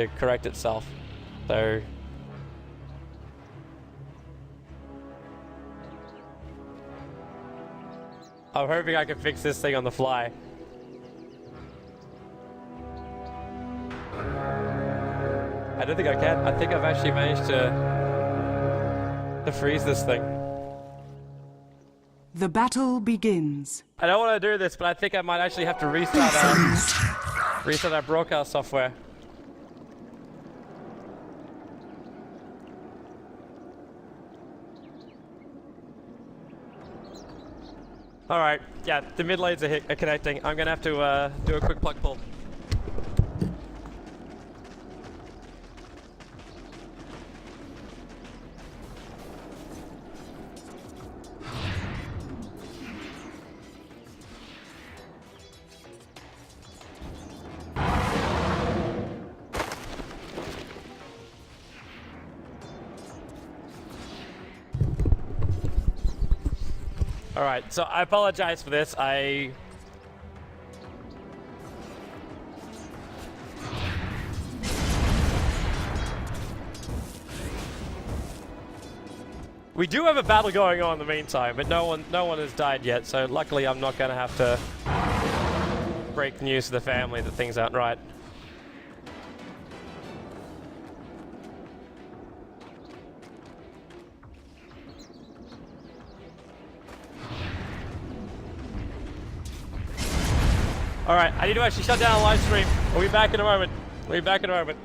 to correct itself. So I'm hoping I can fix this thing on the fly. I don't think I can. I think I've actually managed to freeze this thing. The battle begins. I don't want to do this, but I think I might actually have to restart our broadcast software. Alright, yeah, the mid lanes are connecting. I'm gonna have to do a quick plug pull. Alright, so I apologize for this. We do have a battle going on in the meantime, but no one has died yet, so luckily I'm not gonna have to break news to the family that things aren't right. Alright, I need to actually shut down the live stream. We'll be back in a moment. We'll be back in a moment.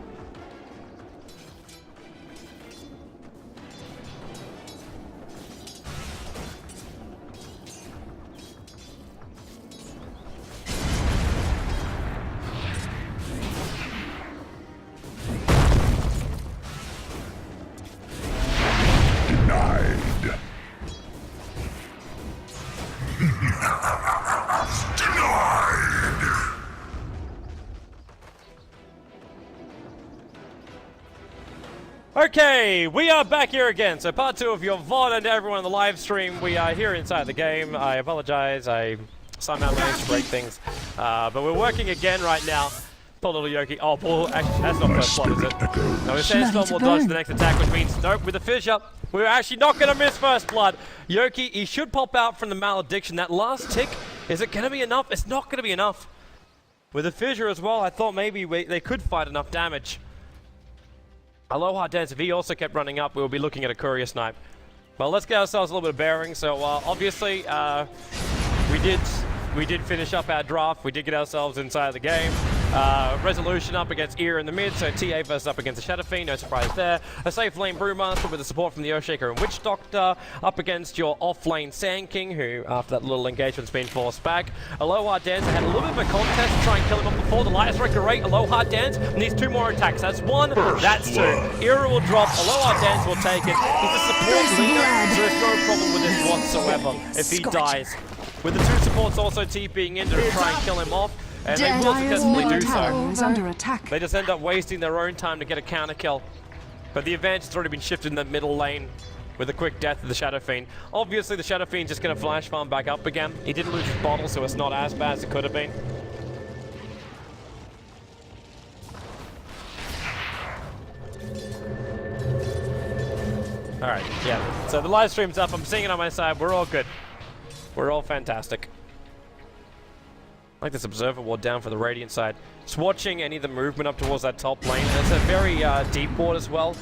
Okay, we are back here again. So part 2 of your VOD, and to everyone on the live stream, we are here inside the game. I apologize, I somehow managed to break things. But we're working again right now. Poor little Yoki. Oh, Paul, actually, that's not first blood, is it? No, his Sandstorm will dodge the next attack, which means, nope, with the fissure, we're actually not going to miss first blood. Yoki, he should pop out from the malediction. That last tick, is it going to be enough? It's not going to be enough. With the fissure as well, I thought maybe they could fight enough damage. Aloha Dance, if he also kept running up, we'll be looking at a courier snipe. Well, let's get ourselves a little bit of bearing. So obviously, we did finish up our draft. We did get ourselves inside the game. Resolution up against Ear in the mid, so TA versus up against the Shadow Fiend, no surprise there. A safe lane Brewmaster with the support from the Earthshaker and Witch Doctor, up against your off-lane Sand King, who, after that little engagement's been forced back. Aloha Dancer had a little bit of a contest to try and kill him up before. The Lightest Wrecker rate, Aloha Dance needs 2 more attacks. That's 1, that's 2. Era will drop, Aloha Dance will take it. He's a support leader, so there's no problem with this whatsoever if he dies. With the 2 supports also TPing in to try and kill him off. And they will successfully do so. Under attack. They just end up wasting their own time to get a counter kill. But the advantage has already been shifted in the middle lane with a quick death of the Shadow Fiend. Obviously, the Shadow Fiend's just going to flash farm back up again. He didn't lose his bottle, so it's not as bad as it could have been. Alright, yeah. So the live stream's up. I'm seeing it on my side. We're all good. We're all fantastic. I like this Observer Ward down for the Radiant side. Just watching any of the movement up towards that top lane. It's a very deep ward as well.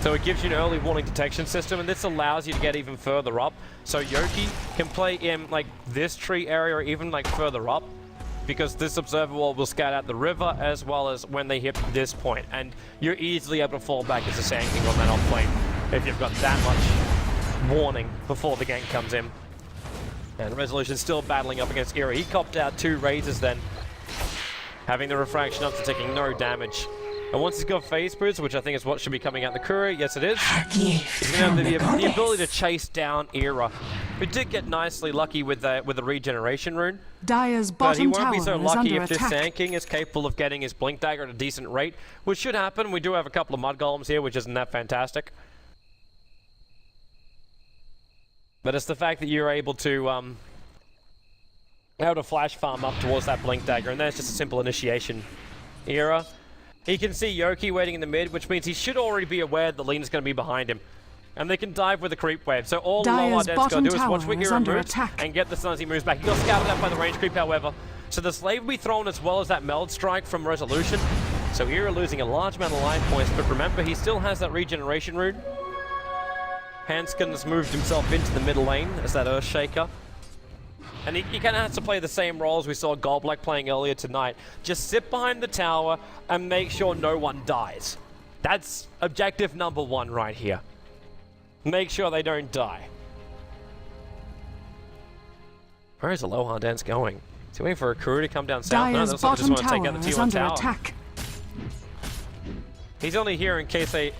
So it gives you an early warning detection system, and this allows you to get even further up. So Yoki can play in like this tree area or even like further up, because this Observer Ward will scout out the river as well as when they hit this point. And you're easily able to fall back as a Sand King on that off lane if you've got that much warning before the gank comes in. And Resolution still battling up against Era. He copped out 2 raises then, having the refraction up to taking no damage. And once he's got phase boots, which I think is what should be coming out the courier, yes it is, he's going to have the ability to chase down Era, who did get nicely lucky with the regeneration rune. Dire's But he bottom won't be so tower is lucky under if this attack. Sand King is capable of getting his Blink Dagger at a decent rate, which should happen. We do have a couple of Mud Golems here, which isn't that fantastic. But it's the fact that you're able to flash farm up towards that Blink Dagger, and that's just a simple initiation. Era He can see Yoki waiting in the mid, which means he should already be aware that Lena's going to be behind him. And they can dive with the creep wave. So all Low Dent's got to do is watch where Gira moves and get the stun as he moves back. He got scouted out by the range creep, however. So the slave will be thrown as well as that meld strike from Resolution. So Gira losing a large amount of life points, but remember, he still has that regeneration rune. Hanskin has moved himself into the middle lane as that Earthshaker. And he kind of has to play the same roles we saw Goblek playing earlier tonight. Just sit behind the tower and make sure no one dies. That's objective number 1 right here. Make sure they don't die. Where is Aloha Dance going? Is he waiting for a crew to come down south? No, Dyer's bottom tower is under tower. attack. He's only here in case they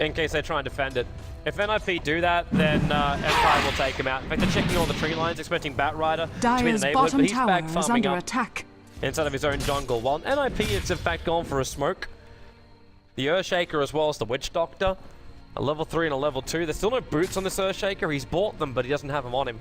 try and defend it. If NiP do that, then Empire will take him out. In fact, they're checking all the tree lines, expecting Batrider to be in the neighborhood, but he's back farming up inside of his own jungle. While NiP is in fact gone for a smoke. The Earthshaker as well as the Witch Doctor. A level 3 and a level 2. There's still no boots on this Earthshaker. He's bought them, but he doesn't have them on him.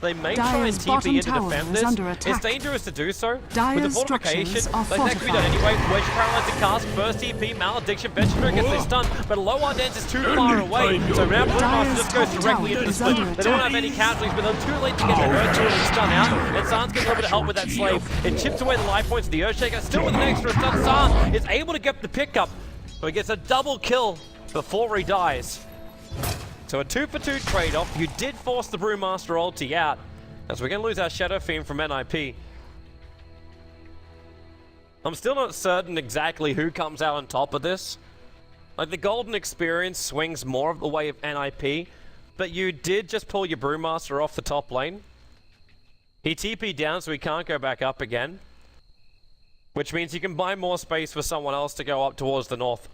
They may try and TP in to defend this. It's dangerous to do so. With the fortification, like that can be done anyway. Wedge paralyzed to cast, first TP, Malediction, Vegetarian gets this stun, but Low Dance is too far away. So now Brewmaster just goes directly into the split. They don't have any casualties, but they're too late to get the Earth to stun out. And San's getting a little bit of help with that slave. It chips away the life points of the Earthshaker, still with an extra stun. San is able to get the pickup, so he gets a double kill before he dies. So a 2-for-2 trade-off. You did force the Brewmaster ulti out, as we're going to lose our Shadow Fiend from NiP. I'm still not certain exactly who comes out on top of this. Like, the Golden Experience swings more of the way of NiP, but you did just pull your Brewmaster off the top lane. He TP'd down, so he can't go back up again, which means you can buy more space for someone else to go up towards the north.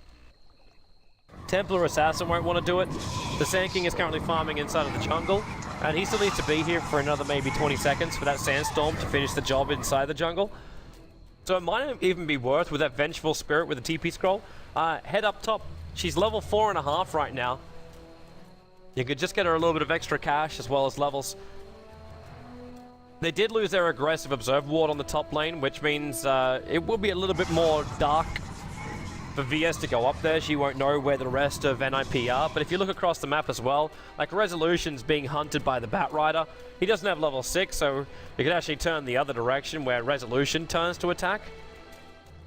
Templar Assassin won't want to do it. The Sand King is currently farming inside of the jungle, and he still needs to be here for another maybe 20 seconds for that Sandstorm to finish the job inside the jungle. So it might even be worth, with that Vengeful Spirit with the TP scroll, head up top. She's level 4.5 right now. You could just get her a little bit of extra cash as well as levels. They did lose their aggressive Observe Ward on the top lane, which means it will be a little bit more dark for VS to go up there. She won't know where the rest of NiP are, but if you look across the map as well, like Resolution's being hunted by the Batrider. He doesn't have level 6, so you could actually turn the other direction where Resolution turns to attack.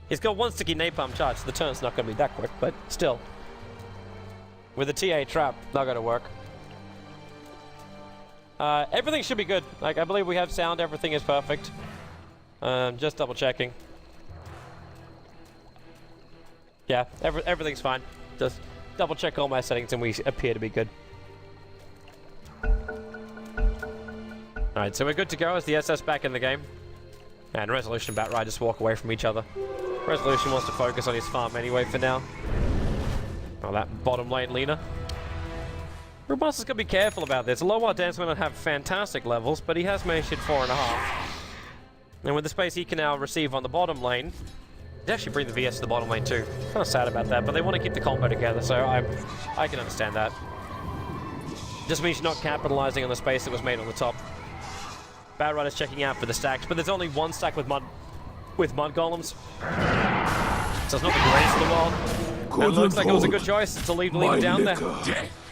He's got one sticky napalm charge, so the turn's not going to be that quick, but still. With the TA trap, not going to work. Everything should be good. Like, I believe we have sound, everything is perfect. Just double checking. Yeah, everything's fine. Just double check all my settings and we appear to be good. Alright, so we're good to go as the SS back in the game. And Resolution and Batrider just walk away from each other. Resolution wants to focus on his farm anyway for now. Oh, that bottom lane Lena. Brewmaster's going to be careful about this. Low Dance may not have fantastic levels, but he has managed to hit 4.5. And with the space he can now receive on the bottom lane, they actually bring the VS to the bottom lane too. Kind of sad about that, but they want to keep the combo together, so I can understand that. Just means you're not capitalizing on the space that was made on the top. Batrider's checking out for the stacks, but there's only one stack with mud golems. So it's not the greatest in the world. It looks like it was a good choice to leave Lena down there.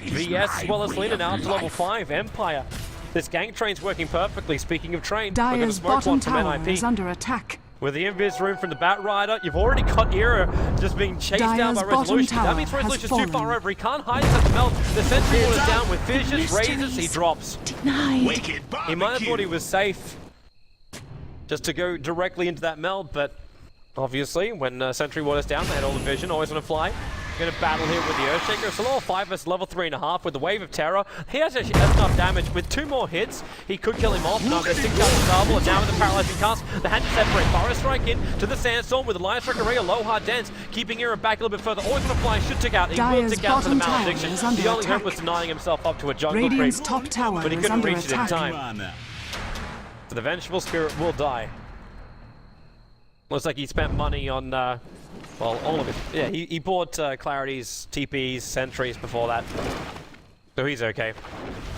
VS as well as Lena now up to level 5. Empire. This gank train's working perfectly. Speaking of train, we're going to smoke one from NiP. Is under attack. With the invis room from the Batrider, you've already got Era just being chased down by Resolution. That means Resolution's too far over. He can't hide such a melt. The sentry wall is down with visions, raises, he drops. He might have thought he was safe just to go directly into that meld, but obviously when sentry wall is down, they had all the vision, always on a fly. Going to battle here with the Earthshaker. It's a level 5 versus level 3.5 with the Wave of Terror. He has actually enough damage. With 2 more hits, he could kill him off. Now there's 6 shots of Double, and now with the Paralyzing Cast, the hand to separate. Forest Strike in to the Sandstorm with the Lion Strike Array, Aloha Dance, keeping Era back a little bit further. Always going to fly, should tick out. He will tick out for the Malediction. The only hope was denying himself up to a jungle creep, top tower but he couldn't reach it in time. So the Vengeful Spirit will die. Looks like he spent money on, well, all of it. Yeah, he bought Clarity's, TPs, Sentries before that. So he's okay.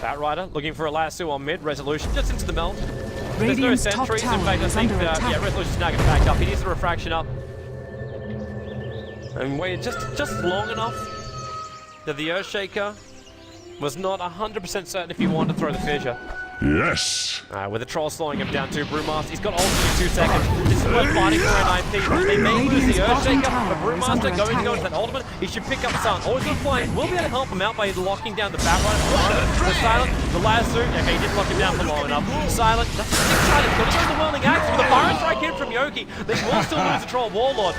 Batrider looking for a lasso on mid. Resolution just into the meld. There's no Sentries. In fact, I think, yeah, Resolution's now getting back up. He needs the refraction up. And waited just long enough that the Earthshaker was not 100% certain if he wanted to throw the fissure. Yes. With the troll slowing him down too, Brewmaster, he's got ultimate in 2 seconds. This is worth fighting for an IP. They may lose the Earthshaker, but Brewmaster going to go into that ultimate. He should pick up Silent. Always going to fly. We'll be able to help him out by locking down the Batrider. The Silent, the lasso. Okay, he didn't lock him down for long enough. Silent, that's a big Silent. Got to go the Whirling Axe with a Fire Strike in from Yoki. They will still lose the Troll Warlord.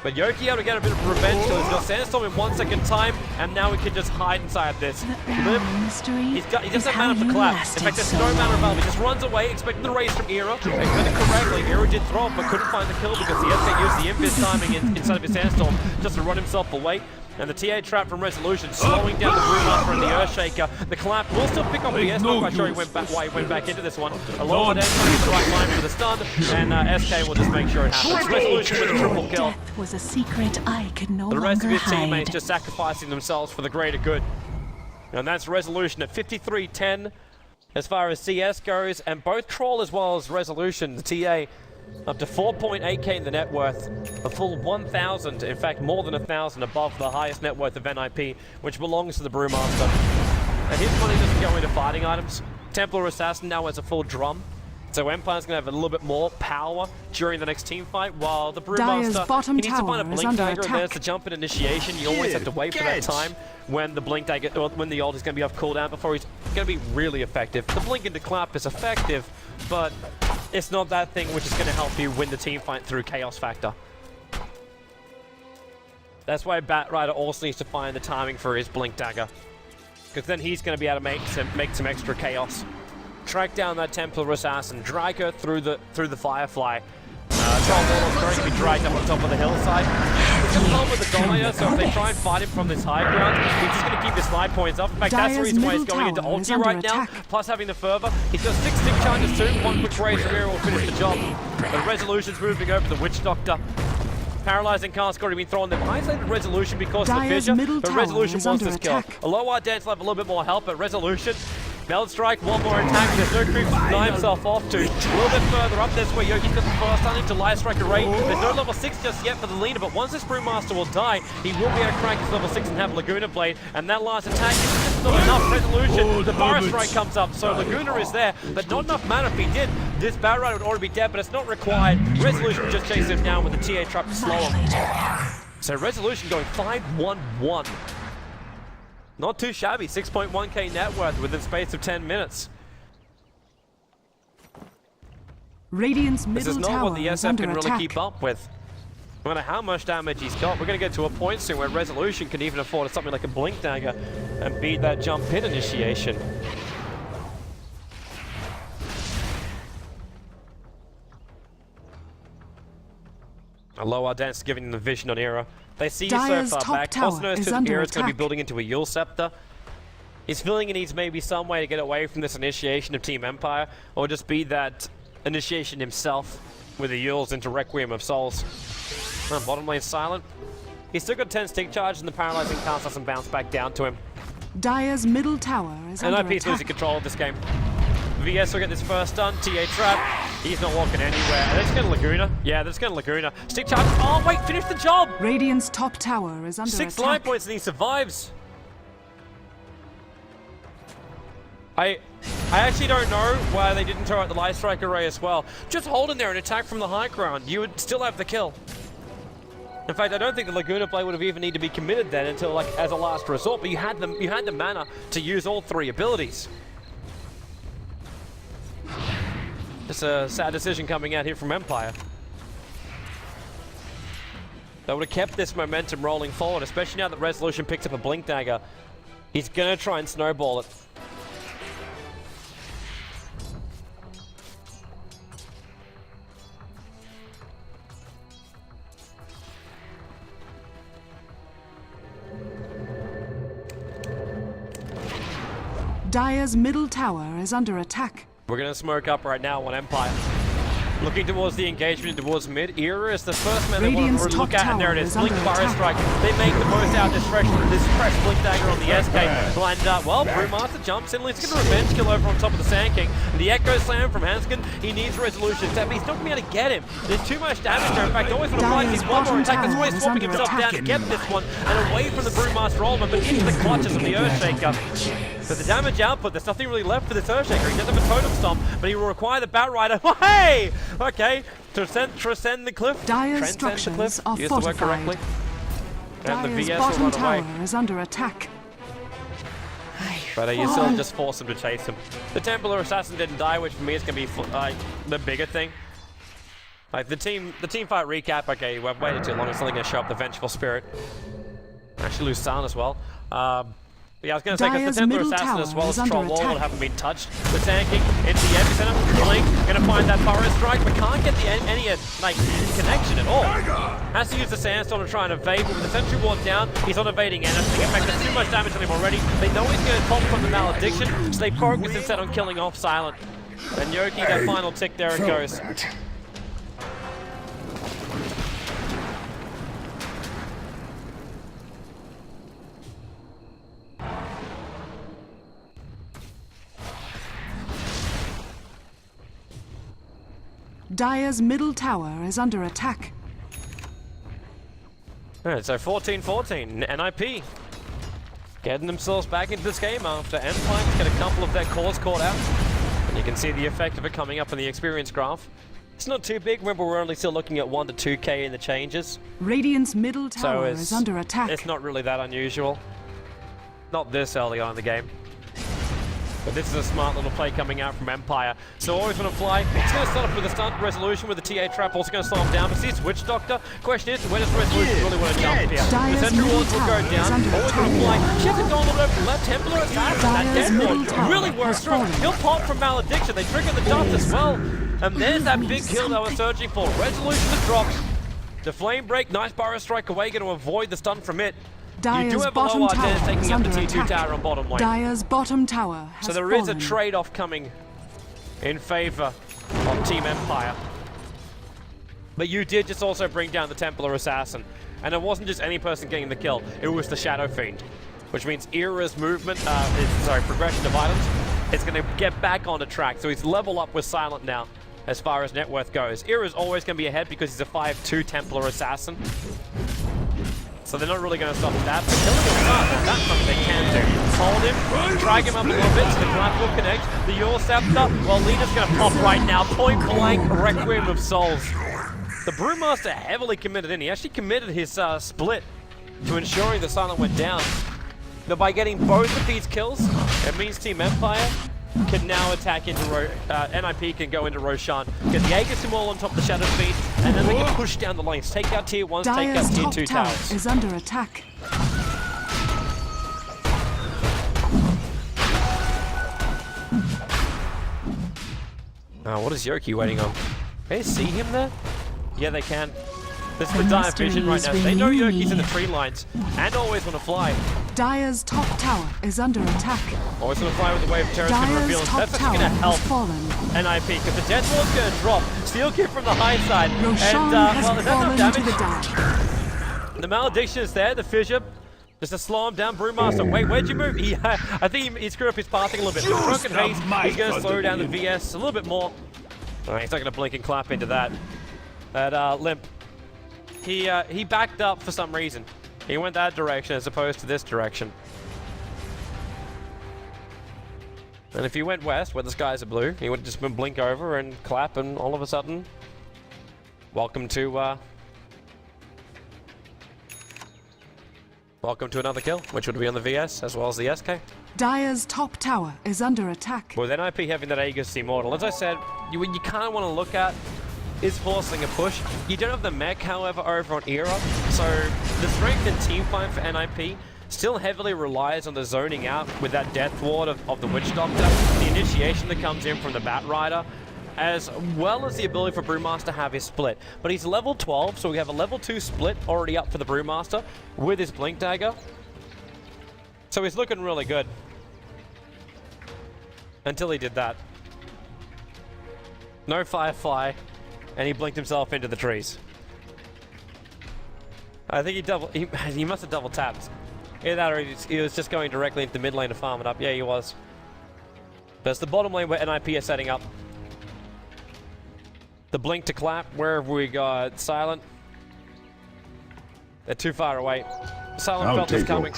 But Yoki able to get a bit of revenge kill. He's got Sandstorm in 1 second time, and now he can just hide inside this. He doesn't have mana for clap. In fact, there's no mana available. He just runs away, expecting the raise from Era. They got it correctly. Era did throw it, but couldn't find the kill because the SK used the invis timing inside of his Sandstorm just to run himself away. And the TA trap from Resolution slowing down the Brewmaster and the Earthshaker. The clap will still pick off the S. Not quite sure why he went back into this one. A lot of damage the right line for the stun, and SK will just make sure it happens. Resolution with a triple kill. Death was a secret I could no The rest of his longer teammates hide. just sacrificing themselves for the greater good. And that's Resolution at 53-10 as far as CS goes, and both Troll as well as Resolution, the TA, up to 4.8k in the net worth, a full 1,000, in fact more than 1,000 above the highest net worth of NiP, which belongs to the Brewmaster. And his money doesn't go into fighting items. Templar Assassin now has a full drum, so Empire's going to have a little bit more power during the next team fight, while the Brewmaster, he needs to find a Blink Dagger, and there's the jump in initiation. You always have to wait for that time when the Blink Dagger, or when the ult is going to be off cooldown before he's going to be really effective. The Blink into Clap is effective, but it's not that thing which is going to help you win the team fight through Chaos Factor. That's why Batrider also needs to find the timing for his Blink Dagger, because then he's going to be able to make some extra chaos. Track down that Templar Assassin, drag her through the Firefly. Troll Warlord's going to be dragged up on top of the hillside. He's going to come with the Dominator, so if they try and fight him from this high ground, he's just going to keep his slide points up. In fact, that's the reason why he's going into ulti right now, plus having the fervor. He's got 6 stick charges too, 1 quick raise from here will finish the job. The Resolution's moving over the Witch Doctor. Paralyzing cast already been thrown. They've isolated Resolution because of the fissure, but Resolution wants this kill. A low Dance will have a little bit more help, but Resolution, Meld Strike, one more attack. There's no creep to deny himself off to. A little bit further up, that's where Yogi's got the first time to Light Strike Array. There's no level 6 just yet for the leader, but once this Brewmaster will die, he will be able to crank his level 6 and have Laguna Blade. And that last attack is just not enough. Resolution, the Fire Strike comes up, so Laguna is there, but not enough mana. If he did, this Batrider would already be dead, but it's not required. Resolution just chases him down with the TA trap to slow him. So Resolution going 5-1-1. Not too shabby, 6.1k net worth within space of 10 minutes. Radiant's This is middle not what tower the is SF under can really attack. keep up with. No matter how much damage he's got, we're going to get to a point soon where Resolution can even afford something like a Blink Dagger and beat that jump hit initiation. A low Dance giving them the vision on Era. They see you so Dire's far top back. tower Also knows is that under Era's going to be attack. building into a Yule Scepter. He's feeling he needs maybe some way to get away from this initiation of Team Empire, or just be that initiation himself with the Yules into Requiem of Souls. Bottom lane silent. He's still got 10 stick charges, and the paralyzing cast doesn't bounce back down to him. Dire's middle tower is And under NiP's losing attack. control of this game. VS will get this first stun. TA trap. He's not walking anywhere. Are they just going to Laguna? Yeah, they're just going to Laguna. Stick charges. Oh, wait, finish the job! Radiant's top tower is under 6 attack. life points and he survives. I actually don't know why they didn't throw out the Light Strike Array as well. Just hold in there and attack from the high ground. You would still have the kill. In fact, I don't think the Laguna Blade would have even needed to be committed then until like as a last resort, but you had the mana to use all 3 abilities. It's a sad decision coming out here from Empire. They would have kept this momentum rolling forward, especially now that Resolution picks up a Blink Dagger. He's gonna try and snowball it. Dire's middle tower is under attack. We're gonna smoke up right now on Empire. Looking towards the engagement towards mid. Era is the first man they want Radiant's to look top at, and there it tower is. is Blink under Fire attack. Strike. They make the most out of this fresh Blink Dagger on the SK. Lined up. Well, Brewmaster jumps in. He's going to revenge kill over on top of the Sand King. And the Echo Slam from Hanskin. He needs resolution. He's not going to be able to get him. There's too much damage there. In fact, always want to fight his one more attack. That's why he's swapping himself down to get this one. And away from the Brewmaster ultimate, but into the clutches of the Earthshaker. So the damage output, there's nothing really left for this Earthshaker. He does have a Totem Stomp, but he will require the Batrider. Hey! Okay. Transcend the cliff. Dyer's Transcend the cliff. structures are Use the word fortified. correctly. And the Dyer's VS bottom will run tower away. is under attack. But you still just force him to chase him. The Templar Assassin didn't die, which for me is going to be like the bigger thing. Like the team fight recap. Okay, we've waited too long. It's only going to show up the Vengeful Spirit. Actually lose sound as well. Yeah, I was going to say, because the Templar Assassin as well as Troll Wall haven't been touched. The Sand King into the epicenter. Blink, going to find that Forest Strike, but can't get any like connection at all. Has to use the Sandstorm to try and evade, but with the Sentry Ward down, he's not evading anything. In fact, there's too much damage on him already. They know he's going to pop from the Malediction, so they focus instead on killing off Silent. And Yoki, that final tick, there it goes. Dyer's middle tower is under attack. Alright, so 14-14, NiP getting themselves back into this game after Empire get a couple of their cores caught out. And you can see the effect of it coming up in the experience graph. It's not too big, remember we're only still looking at 1 to 2k in the changes. Radiant's middle So tower is under attack. it's not really that unusual. Not this early on in the game. But this is a smart little play coming out from Empire. So always want to fly. He's going to start off with a stunt resolution with the TA trap. Also going to slow him down. But see, it's Witch Doctor. Question is, when does resolution really want to jump here? The Sentry Wards will go down. Always want to fly. She hasn't gone all over left. Templar Assassin. That Death really works through. He'll pop from Malediction. They trigger the dust as well. And there's that big kill that we're searching for. Resolution is dropped. The Flame Break, nice Burrow Strike away. Going to avoid the stun from it. Dyer's you do have bottom below tower taking is up the under T2 attack. tower on bottom lane. Dyer's bottom tower has So there is a fallen. trade-off coming in favor of Team Empire. But you did just also bring down the Templar Assassin. And it wasn't just any person getting the kill, it was the Shadow Fiend. Which means Era's movement, progression of items, is going to get back on the track. So he's level up with Silent now, as far as net worth goes. Era's always going to be ahead because he's a 5-2 Templar Assassin. So they're not really going to stop that. But killing him fast, that's something they can do. Hold him, drag him up a little bit so the Clap will connect. The Yor Scepter, well, Lena's going to pop right now. Point blank, Requiem of Souls. The Brewmaster heavily committed in. He actually committed his split to ensuring the Silent went down. But by getting both of these kills, it means Team Empire can now attack into NiP can go into Roshan, get the Aegis Symbol on top of the Shadow Fiend, and then they can push down the lanes, take out tier 1s, take out tier 2 tower towers. is under attack. What is Yoki waiting on? Can they see him there? Yeah, they can. This is the dire vision right now. They know Yoki's in the tree lines, and always want to fly. Dyer's top tower is under attack. Always want to fly with the Wave of Terror spin reveal. Dyer's top That's tower actually going to help has fallen. NiP, because the Death Ward's going to drop. Steel Kick from the high side. Roshan And, has well, is that fallen enough to the damage? dark. The Malediction is there, the Fissure. Just to slow him down, Brewmaster. Wait, where'd you move? I think he screwed up his passing a little bit. Drunken Haze, he's going to slow down the VS a little bit more. He's not going to blink and clap into that. That Limp. He backed up for some reason. He went that direction as opposed to this direction. And if he went west, where the skies are blue, he would just blink over and clap, and all of a sudden, welcome to another kill, which would be on the VS as well as the SK. Dyer's top tower is under attack. With NiP having that Aegis Immortal, as I said, you kind of want to look at is forcing a push. You don't have the mech, however, over on Era, so the strength in teamfight for NiP still heavily relies on the zoning out with that Death Ward of the Witch Doctor, the initiation that comes in from the Batrider, as well as the ability for Brewmaster to have his split. But he's level 12, so we have a level 2 split already up for the Brewmaster with his Blink Dagger. So he's looking really good. Until he did that. No Firefly. and he blinked himself into the trees. I think he must have double tapped. Either that or he was just going directly into the mid lane to farm it up. Yeah, he was. But it's the bottom lane where NiP are setting up. The blink to clap, wherever we got Silent. They're too far away. Silent felt this coming.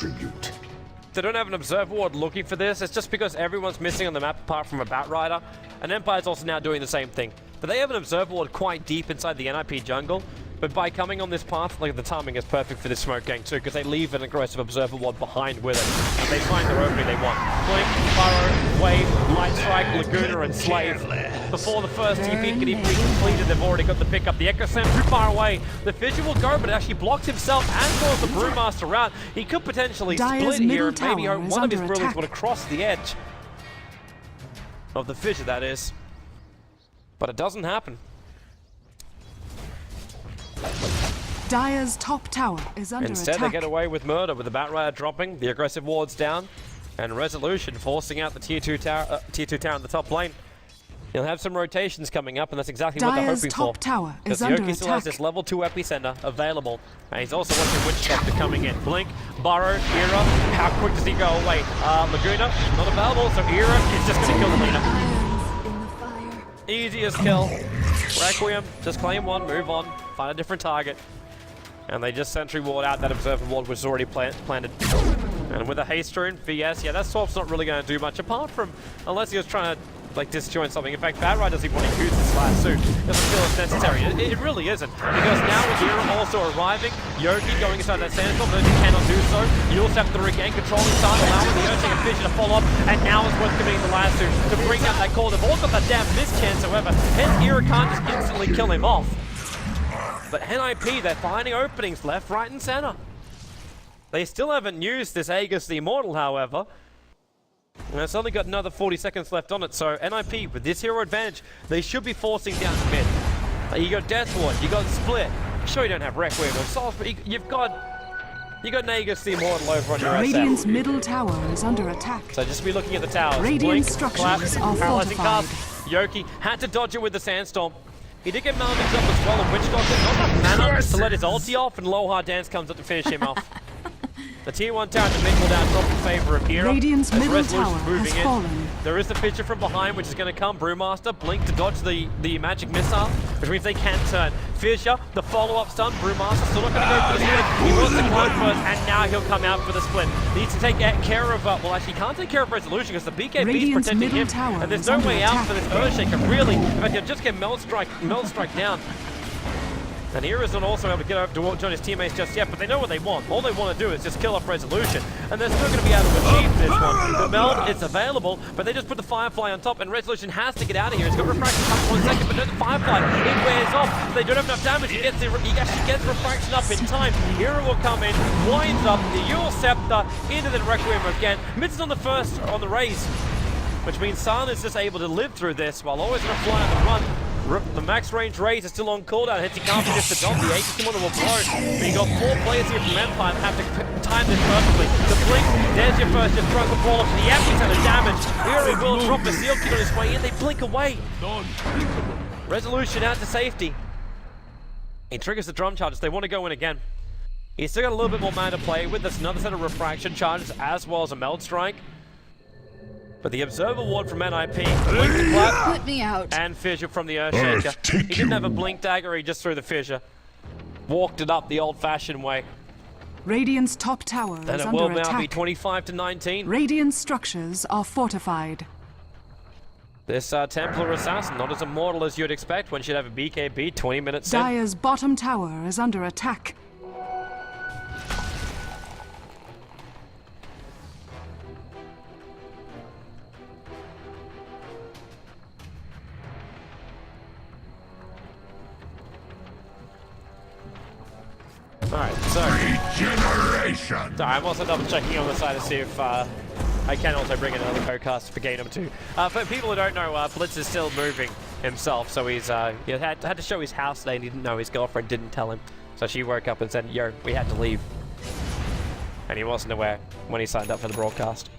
They don't have an observer ward looking for this. It's just because everyone's missing on the map apart from a Bat Rider. And Empire's also now doing the same thing. But they have an observer ward quite deep inside the NiP jungle. But by coming on this path, like the timing is perfect for this smoke gang too, because they leave an aggressive observer ward behind with it. And they find their opening they want. Blink, Burrow, Wave, Light Strike, Laguna, and Slave. Before the first TP can even be completed, they've already got the pickup. The Echo Slam too far away. The Fissure will go, but it actually blocks himself and draws the Brewmaster out. He could potentially split here, and maybe one of his brilliants would have crossed the edge of the Fissure, that is. But it doesn't happen. Dire's top tower is under Instead, attack. they get away with murder, with the Bat Rider dropping, the aggressive wards down, and Resolution forcing out the tier 2 tower in the top lane. He'll have some rotations coming up, and that's exactly what they're hoping for. Top tower is because under Yoki still has this level 2 epicenter available, and he's also watching Witch Doctor coming in. Blink, Burrow, Era, how quick does he go away? Laguna, not available, so Era is just going to kill the leader. Easiest kill. Requiem, just claim one, move on, find a different target. And they just sentry ward out that observer ward which was already planted. And with a haste rune, VS, yeah, that swap's not really going to do much apart from, unless he was trying to like disjoint something. In fact, Bad Ride doesn't even want to use this last suit. Doesn't feel it's necessary. It really isn't. Because now with Era also arriving, Yoki going inside that sandstorm, but he cannot do so. You also have to regain control inside, allowing the Urchin and Fissure to follow up, and now is worth committing the last suit to bring out that call. They've all got that damn mischance, however, hence Era can't just instantly kill him off. But NiP, they're finding openings left, right, and center. They still haven't used this Aegis the Immortal, however. And it's only got another 40 seconds left on it, so NiP, with this hero advantage, they should be forcing down the mid. You got Death Ward, you got Split. Sure, you don't have Requiem or Souls, but you got an Aegis the Immortal over on your SF. Radiant's middle tower is under attack. So just be looking at the towers. Radiant Blink, structures clap, are paralyzing fortified. cast. Yoki had to dodge it with the Sandstorm. He did get Malmix up as well, and Witch Doctor not enough mana to let his ulti off, and Aloha Dance comes up to finish him off. The tier 1 tower to Minkle down drop in favor of Era. Radiant's middle tower has fallen. There is the Fissure from behind, which is going to come. Brewmaster, Blink to dodge the magic missile, which means they can turn. Fissure, the follow-up stun. Brewmaster still not going to go for the split. He wants to climb first, and now he'll come out for the split. Needs to take care of, well, actually, he can't take care of Resolution because the BKB is protecting him, and there's no way out for this Earthshaker, really. In fact, he'll just get Meld Strike down. And Era's not also able to get over to join his teammates just yet, but they know what they want. All they want to do is just kill off Resolution, and they're still going to be able to achieve this one. The Meld is available, but they just put the Firefly on top, and Resolution has to get out of here. He's got Refraction up for 1 second, but no, the Firefly, it wears off. They don't have enough damage. He actually gets Refraction up in time. Era will come in, winds up the Eul Scepter into the Requiem again. Mids on the raise, which means San is just able to live through this while always going to fly on the run. The max range raise is still on cooldown, hence he can't be just a dodge. The Aegis Immortal will blow. But you got 4 players here from Empire that have to time this perfectly. The Blink, there's your first, just throw the ball up to the epicenter damage. Era will drop a seal kit on his way in, they blink away. Resolution out to safety. He triggers the drum charges, they want to go in again. He's still got a little bit more mana to play with. There's another set of refraction charges as well as a Meld Strike. But the Observer Ward from NiP, Blink to clap, put me out. and Fissure from the Earthshaker. He didn't have a Blink Dagger, he just threw the Fissure. Walked it up the old-fashioned way. Radiant's top tower And is it under will now attack. be 25-19. Radiant structures are fortified. This Templar Assassin, not as immortal as you'd expect when she'd have a BKB 20 minutes in. Dire's bottom tower is under attack. Alright, so Regeneration! sorry, I'm also double checking on the side to see if I can also bring in another co-cast for game number 2. For people who don't know, Blitz is still moving himself, so he's he had to show his house today and he didn't know, his girlfriend didn't tell him. So she woke up and said, yo, we had to leave. And he wasn't aware when he signed up for the broadcast.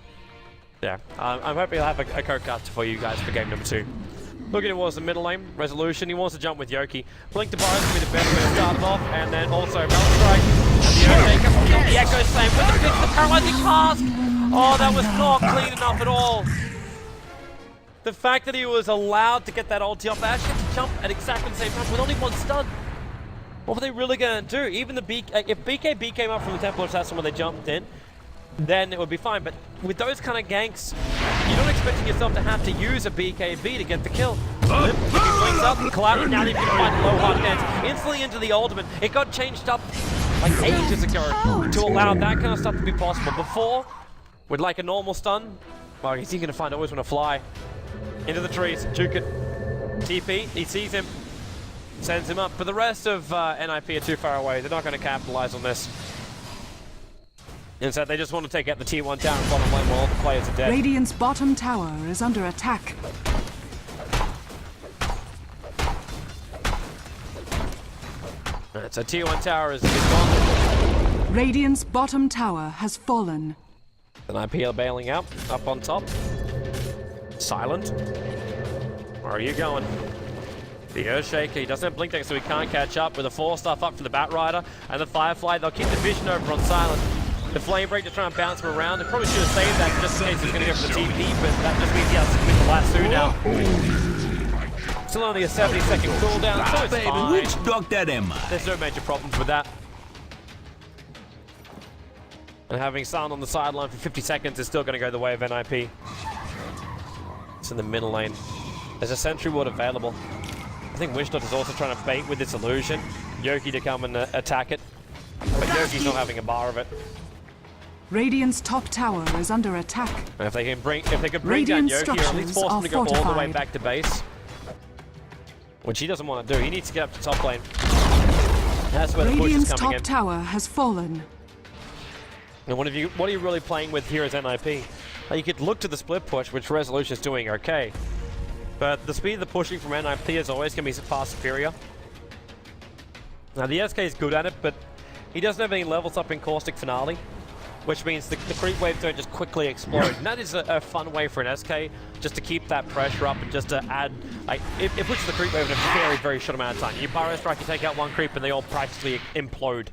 Yeah, I'm hoping I'll have a co-cast for you guys for game number 2. Looking towards the middle lane, Resolution, he wants to jump with Yoki. Blink to Burrow is going to be the best way to start it off, and then also Melon Strike, and the Earthshaker from the Echo Slam with the fix, the paralyzing cast! Oh, that was not clean enough at all. The fact that he was allowed to get that ulti off, they actually had to jump at exactly the same time with only one stun. What were they really going to do? Even the if BKB came up from the Temple Assassin when they jumped in, then it would be fine. But with those kind of ganks, you're not expecting yourself to have to use a BKB to get the kill. Flip, if he blinks up, Cloud, now you can find a low hard dance. Instantly into the ultimate. It got changed up like ages ago to allow that kind of stuff to be possible. Before, with like a normal stun, well, he's going to find always want to fly into the trees, juke it. TP, he sees him, sends him up. But the rest of NiP are too far away. They're not going to capitalize on this. Instead, they just want to take out the T1 tower and bottom lane while all the players are dead. Radiant's bottom tower is under attack. Alright, so T1 tower is gone. Radiant's bottom tower has fallen. The NiP are bailing out, up on top. Silent. Where are you going? The Earthshaker, he doesn't have Blink Deck, so he can't catch up with a 4-star up for the Bat Rider. And the Firefly, they'll keep the vision over on Silent. The Flame Break just trying to bounce him around. They probably should have saved that just in case he's going to go for the TP, but that just means he has to commit the lasso now. Still only a 70-second cooldown, so it's fine. Which doctor am I? There's no major problems with that. And having Silent on the sideline for 50 seconds is still going to go the way of NiP. It's in the middle lane. There's a Sentry Ward available. I think Wishdot is also trying to bait with this illusion. Yoki to come and attack it. But Yoki's not having a bar of it. Radiant's top tower is under attack. And if they can bring down Radiant Yoki, or at least force him to go all the way fortified. back to base, which he doesn't want to do. He needs to get up to top lane. That's where the push is Radiant's coming top in. tower has fallen. And what are you really playing with here as NiP? You could look to the split push, which Resolution is doing okay. But the speed of the pushing from NiP is always going to be far superior. Now the SK is good at it, but he doesn't have any levels up in Caustic Finale, which means the creep waves don't just quickly explode. And that is a fun way for an SK just to keep that pressure up and just to add, like, it pushes the creep wave in a very, very short amount of time. You Burrow Strike, you take out one creep and they all practically implode.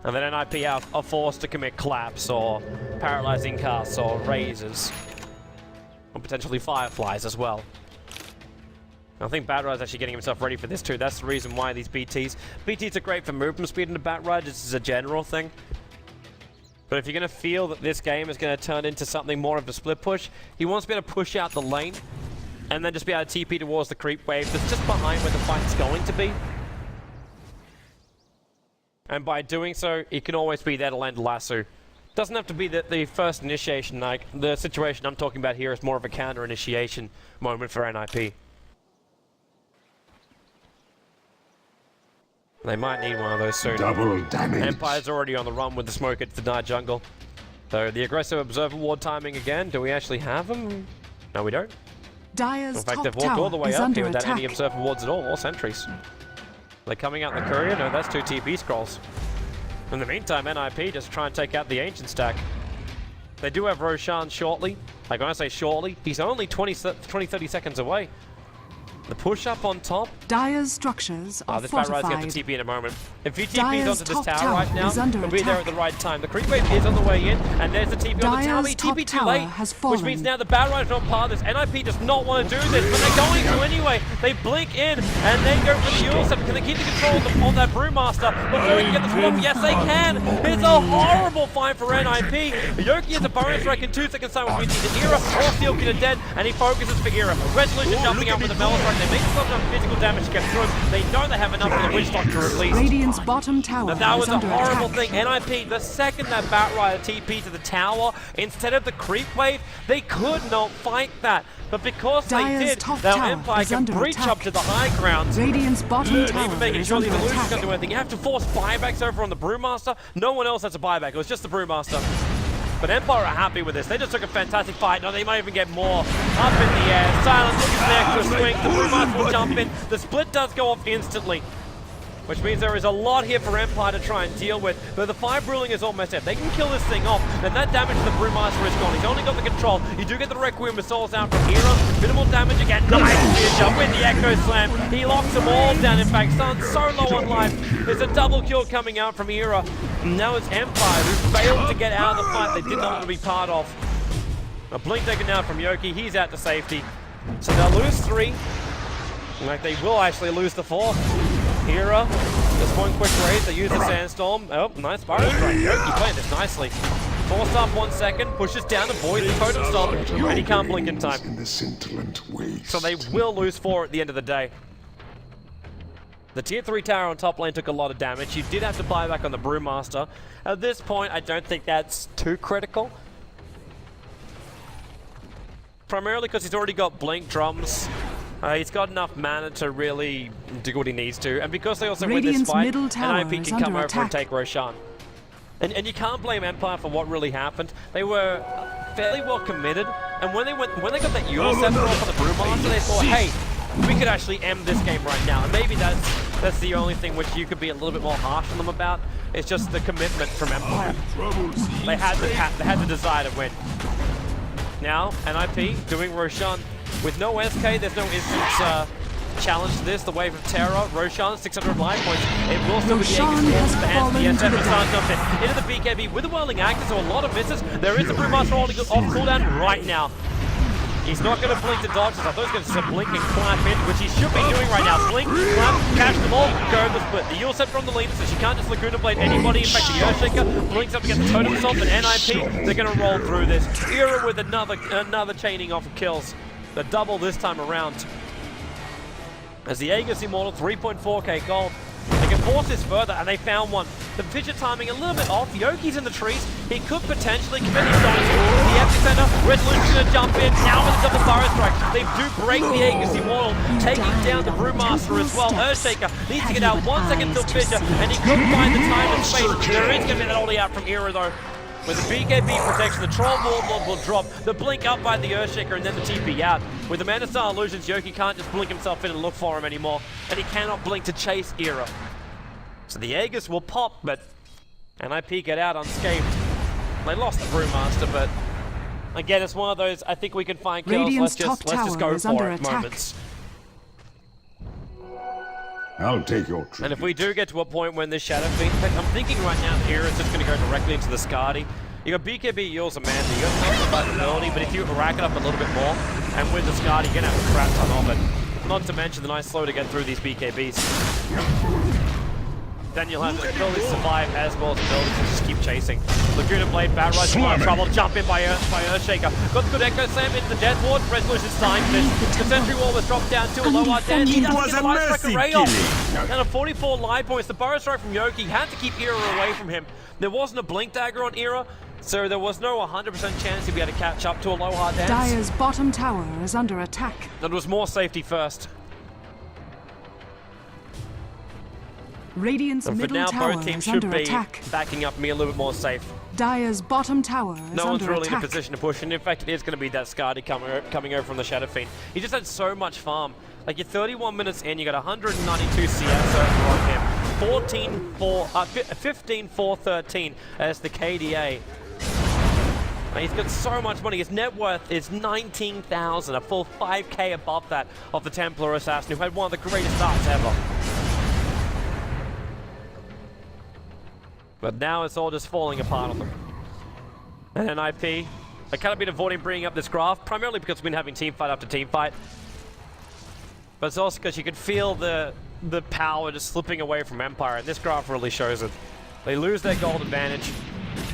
And then NiP are forced to commit collapse or paralyzing casts or razors. Or potentially Fireflies as well. I think Bat Rider's actually getting himself ready for this too. That's the reason why these BTs are great for movement speed in the Bat Rider, just as a general thing. But if you're going to feel that this game is going to turn into something more of a split push, he wants to be able to push out the lane and then just be able to TP towards the creep wave that's just behind where the fight's going to be. And by doing so, he can always be there to land a lasso. Doesn't have to be the first initiation. Like the situation I'm talking about here is more of a counter initiation moment for NiP. They might need one of those soon. Double damage. Empire's already on the run with the smoke into the denied jungle. So the aggressive Observer Ward timing again. Do we actually have them? No, we don't. Dire's In fact, top they've walked all the tower way is up under here without any attack. Observer Wards at all, or sentries. They're coming out in the courier. No, that's 2 TP scrolls. In the meantime, NiP just try and take out the Ancient stack. They do have Roshan shortly. Like when I say shortly, he's only 20-30 seconds away. The push up on top. Dire's structures are This Bat Rider's fortified. going to TP in a moment. If he TPs Dire's onto this top tower tower right now, is under he'll be there at attack. the right time. The creep wave is on the way in, and there's the TP on the tower. Dire's He top TP too tower late, has which means fallen. now the Bat Rider's not part of this. NiP does not want to do this, but they're going to anyway. They blink in, and then go for the Eul Step. Can they keep the control on that Brewmaster before he can get the swap? Yes, they can. It's a horrible find for NiP. Yoki has a bonus strike in 2 seconds time, which means either Era or Steelkid are dead, and he focuses for Era. Resolution jumping out with a Melon Strike. They make themselves enough physical damage to get through. They know they have enough for the Witch Doctor at least. Radiant's bottom tower But that is was a under horrible attack. thing. NiP, the second that Bat Rider TP to the tower, instead of the creep wave, they could not fight that. But because Dire's they did, top now tower Empire is can under breach attack. up to the high ground. Radiant's bottom And tower even making is sure the under illusion attack. doesn't do anything. You have to force buybacks over on the Brewmaster. No one else has a buyback. It was just the Brewmaster. But Empire are happy with this. They just took a fantastic fight. No, they might even get more. Up in the air. Silence looking for the extra swing. The Brewmaster will jump in. The split does go off instantly. which means there is a lot here for Empire to try and deal with. But the fire ruling is almost there. If they can kill this thing off, then that damage to the Brewmaster is gone. He's only got the control. You do get the Requiem Assaults out from Hera. Minimal damage again. Nice jump with the Echo Slam. He locks them all down. In fact, Sun's so low on life. There's a double kill coming out from Hera. And now it's Empire who failed to get out of the fight they did not want to be part of. A blink taken down from Yoki. He's out to safety. So they'll lose 3. In fact, they will actually lose the 4th. Hera, just one quick raise. They use the Sandstorm. Oh, nice Barrow Strike. Yoki playing this nicely. Forced up 1 second, pushes down the boys, the Totem Stomp, and he can't blink in time. So they will lose 4 at the end of the day. The tier 3 tower on top lane took a lot of damage. You did have to buy back on the Brewmaster. At this point, I don't think that's too critical. Primarily because he's already got blink drums. He's got enough mana to really do what he needs to. And because they also win this fight, an IP can come over and take Roshan. And you can't blame Empire for what really happened. They were fairly well committed, and when they got that Euro Scepter off on the Brewmaster, they thought, hey, we could actually end this game right now. And maybe that's the only thing which you could be a little bit more harsh on them about. It's just the commitment from Empire. They had the desire to win. Now, NiP doing Roshan with no SK. There's no instant challenge to this. The Wave of Terror. Roshan, 600 life points. It will still be the Aegis the hands of the SF. Hassan jumps in into the BKB with the Whirling Axe, so a lot of misses. There is a Brewmaster holding off cooldown right now. He's not going to blink to dodge. I thought he was going to blink and clap in, which he should be doing right now. Blink, clap, catch them all, go the split. The Yule Scepter from the leader, so she can't just Laguna Blade anybody. In fact, the Earthshaker blinks up against the Totem Stomp, and NiP, they're going to roll through this. Era with another chaining off of kills. The double this time around. As the Aegis Immortal, 3.4k gold. They can force this further, and they found one. The fidget timing a little bit off. Yoki's in the trees. He could potentially commit his dodge. The epicenter, Resolution's gonna jump in. Now with a double Burrow Strike. They do break the Aegis Immortal, taking down the Brewmaster as well. Earthshaker needs to get out 1 second till fidget, and he couldn't find the time and space. There is gonna be that ulti out from Era though. With the BKB protection, the Troll Warlord will drop. The blink up by the Earthshaker and then the TP out. With the Mana Star Illusions, Yoki can't just blink himself in and look for him anymore. And he cannot blink to chase Era. So the Aegis will pop, but NiP get out unscathed. They lost the Brewmaster, but again, it's one of those, I think we can find kills. Let's just go for it moments. I'll take your tribute. And if we do get to a point when this Shadow Fiend, I'm thinking right now that Era's just going to go directly into the Skadi. You got BKB, Yules, Amanda, you got some ability, but if you rack it up a little bit more, and with the Skadi, you're going to have a crap ton of it. Not to mention the nice slow to get through these BKBs. Then you'll have to fully survive as well as the ability to just keep chasing. Laguna Blade, Bat Rush, a lot of trouble. Jump in by Earthshaker. Got the good Echo Slam into the Death Ward. Resolution's time this. The Sentry Wall was dropped down to a low art dance. He doesn't get the Life Strike array off. And a 44 life points. The Burrow Strike from Yoki had to keep Era away from him. There wasn't a Blink Dagger on Era, so there was no 100% chance he'd be able to catch up to a low hard dance. Dire's bottom tower is under attack. That was more safety first. Radiant's And for middle now, tower both teams is should under be attack. backing up me a little bit more safe. Dire's bottom tower is No one's under really attack. in a position to push, and in fact, it is going to be that Skadi coming over from the Shadow Fiend. He just had so much farm. Like, you're 31 minutes in, you got 192 CS over on him. 15-4-13 as the KDA. And he's got so much money. His net worth is 19,000, a full 5k above that of the Templar Assassin, who had one of the greatest starts ever. But now it's all just falling apart on them. And NiP, I kind of been avoiding bringing up this graph, primarily because we've been having team fight after team fight. But it's also because you can feel the power just slipping away from Empire, and this graph really shows it. They lose their gold advantage,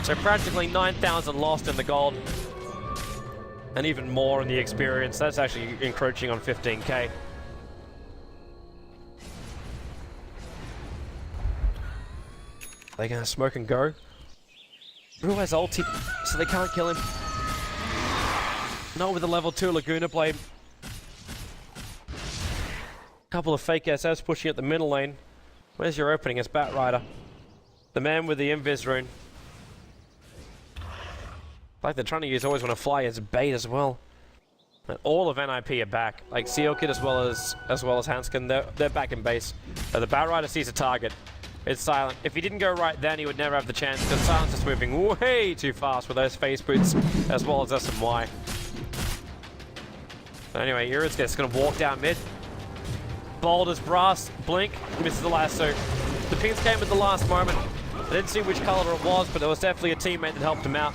so practically 9,000 lost in the gold, and even more in the experience. That's actually encroaching on 15k. They're gonna smoke and go. Brew has ulti, so they can't kill him. Not with the level 2 Laguna Blade. Couple of fake SS pushing at the middle lane. Where's your opening? It's Bat Rider. The man with the Invis rune. Like they're trying to use always want to fly as bait as well. And all of NiP are back. Like Sealkid as well as Hanskin, they're back in base. The Batrider sees a target. It's Silent. If he didn't go right then, he would never have the chance, because Silent's just moving way too fast with those face boots as well as SMY. Anyway, Ira's just going to walk down mid. Bold as brass. Blink. Misses the lasso. The pings came at the last moment. I didn't see which color it was, but there was definitely a teammate that helped him out.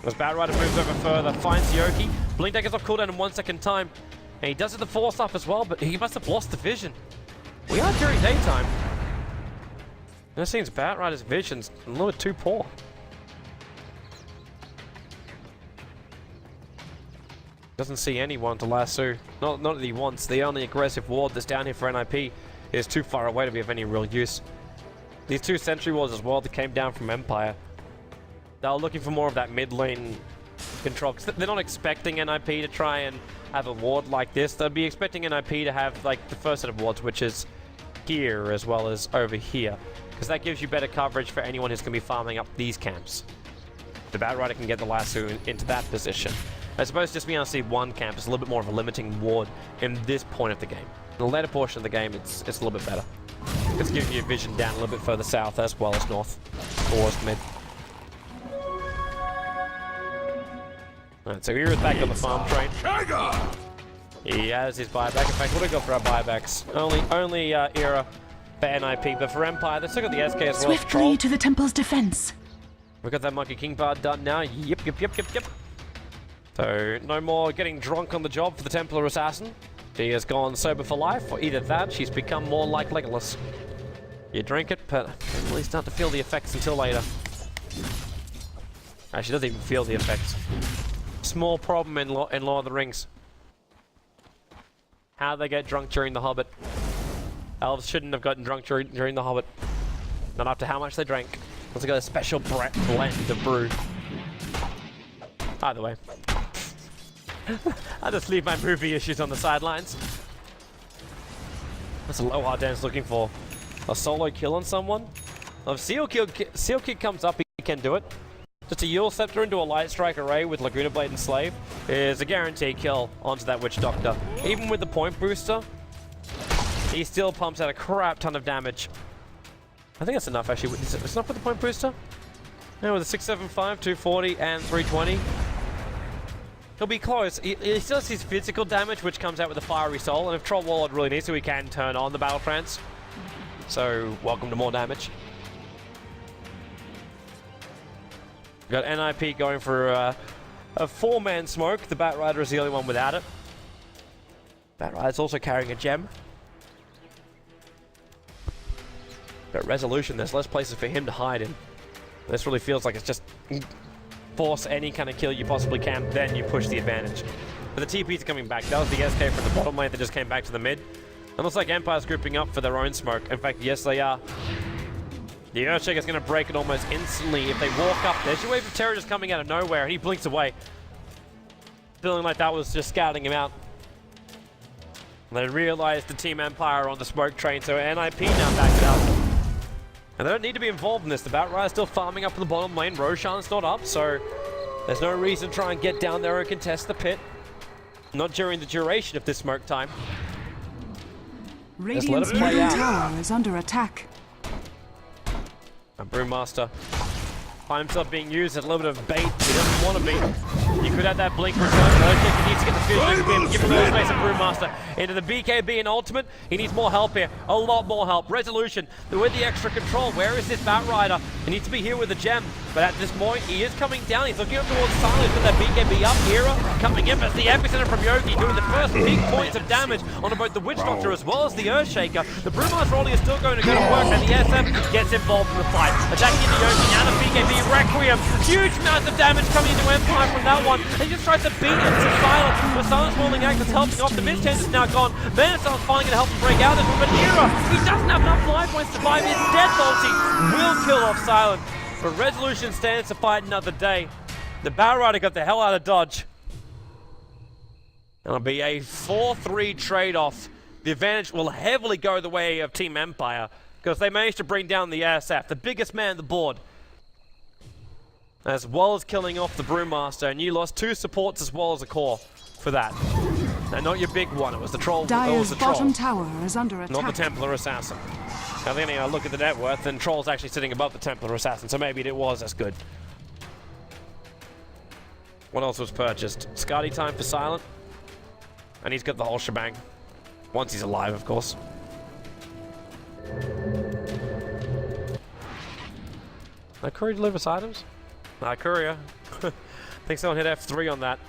As Batrider moves over further, finds Yoki. Blink Dagger's off cooldown in 1 second time. And he does it the force up as well, but he must have lost the vision. We are during daytime. This seems Batrider's vision's a little bit too poor. Doesn't see anyone to lasso. Not that he wants. The only aggressive ward that's down here for NiP is too far away to be of any real use. These 2 sentry wards as well that came down from Empire. They were looking for more of that mid lane control. Cause they're not expecting NiP to try and have a ward like this. They'll be expecting NiP to have like the first set of wards, which is here as well as over here. Because that gives you better coverage for anyone who's going to be farming up these camps. The Batrider can get the lasso into that position. I suppose just being able to see one camp is a little bit more of a limiting ward in this point of the game. In the later portion of the game, it's a little bit better. It's giving you vision down a little bit further south as well as north towards mid. Alright, so Ira's back on the farm train. He has his buyback. In fact, what do we got for our buybacks? Only Ira for NiP, but for Empire, they still got the SK as well. Swiftly to the temple's defense. We've got that Monkey King Bard done now. Yep. So, no more getting drunk on the job for the Templar Assassin. She has gone sober for life, or either that, she's become more like Legolas. You drink it, but you really start to feel the effects until later. Actually, doesn't even feel the effects. Small problem in Lord of the Rings. How they get drunk during The Hobbit. Elves shouldn't have gotten drunk during The Hobbit. Not after how much they drank. Once they got a special blend of brew. Either way. I'll just leave my movie issues on the sidelines. That's a low Ardenne's looking for. A solo kill on someone? If Sealkid comes up, he can do it. Just a Yule Scepter into a Light Strike array with Laguna Blade and Slave is a guaranteed kill onto that Witch Doctor. Even with the point booster, he still pumps out a crap ton of damage. I think that's enough actually. It's enough with the point booster? No, with a 675, 240, and 320. He'll be close. He still has his physical damage, which comes out with the Fiery Soul, and if Troll Warlord really needs to, he can turn on the Battle Trance. So, welcome to more damage. We've got NiP going for a 4-man smoke. The Batrider is the only one without it. Batrider's also carrying a gem. But Resolution, there's less places for him to hide in. This really feels like it's just force any kind of kill you possibly can, then you push the advantage. But the TPs are coming back. That was the SK from the bottom lane that just came back to the mid. It looks like Empire's grouping up for their own smoke. In fact, yes they are. The Earthshaker's going to break it almost instantly if they walk up. There's your wave of terror just coming out of nowhere, and he blinks away. Feeling like that was just scouting him out. And they realized the Team Empire on the smoke train, so NiP now back it up. And they don't need to be involved in this. The Batrider's still farming up in the bottom lane. Roshan's not up, so there's no reason to try and get down there and contest the pit. Not during the duration of this smoke time. Radiant's middle tower is under attack. And Brewmaster find himself being used as a little bit of bait. He doesn't want to be. You could have that blink return. He needs to get the vision. Give him a little space of Brewmaster. Into the BKB and ultimate. He needs more help here. A lot more help. Resolution. With the extra control. Where is this Batrider? He needs to be here with the gem. But at this point, he is coming down. He's looking up towards Silence with that BKB up. Hera coming in. But it's the epicenter from Yogi doing the first big points of damage on both the Witch Doctor as well as the Earthshaker. The Brewmaster only is still going to go to work. And the SF gets involved in the fight. Attacking into Yogi. Now the BKB Requiem. Huge amounts of damage coming into Empire from that one. He just tries to beat into Silence. But Silence Falling Axe is helping off. The mid chance is now gone. Manasar's finally going to help him break out of this one. But Hera, he doesn't have enough life points to survive. His death ulti will kill off Silence. But Resolution stands to fight another day. The Batrider got the hell out of dodge. It'll be a 4-3 trade-off. The advantage will heavily go the way of Team Empire because they managed to bring down the SF, the biggest man on the board. as well as killing off the Brewmaster, and you lost 2 supports as well as a core for that. And not your big one, it was the troll. Dire's bottom tower is under attack. Not the Templar Assassin. Now then I look at the net worth, and Troll's actually sitting above the Templar Assassin, so maybe it was as good. What else was purchased? Scotty time for Silent. And he's got the whole shebang. Once he's alive, of course. Courier delivers items? Courier. I think someone hit F3 on that.